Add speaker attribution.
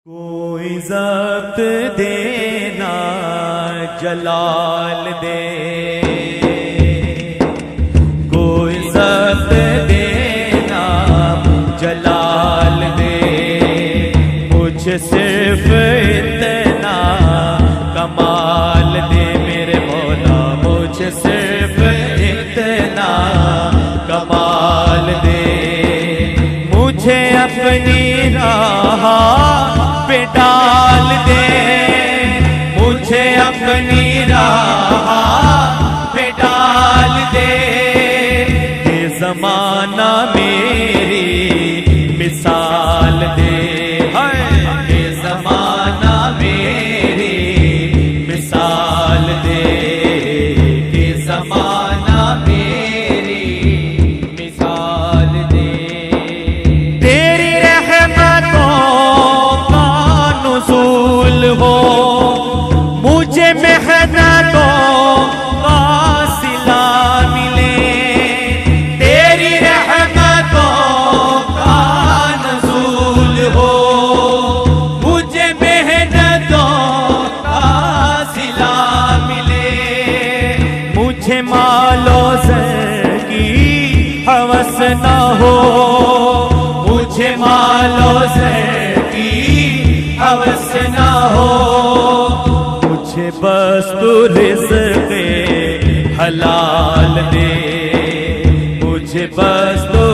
Speaker 1: کوئی ضبط دینا جلال دے، کوئی ضبط دینا جلال دے، مجھے صرف اتنا کمال دے میرے مولا، مجھے صرف اتنا کمال دے، مجھے اپنی راہ پہ ڈال دے، مجھے اپنی راہ پہ ڈال دے، یہ زمانہ میری مثال دے، یہ زمانہ میری مثال دے، یہ زمانہ میری مثال دے، تیری رحمتوں نزول ہو، مجھے محنتوں کا صلہ ملے، تیری رحمتوں کا نزول ہو، مجھے محنتوں کا صلہ ملے، مجھے مال و زر کی ہوس نہ ہو، مجھے مال و زر کی ہوس نہ ہو، مجھے بس تو رزق حلال دے، مجھے بس تو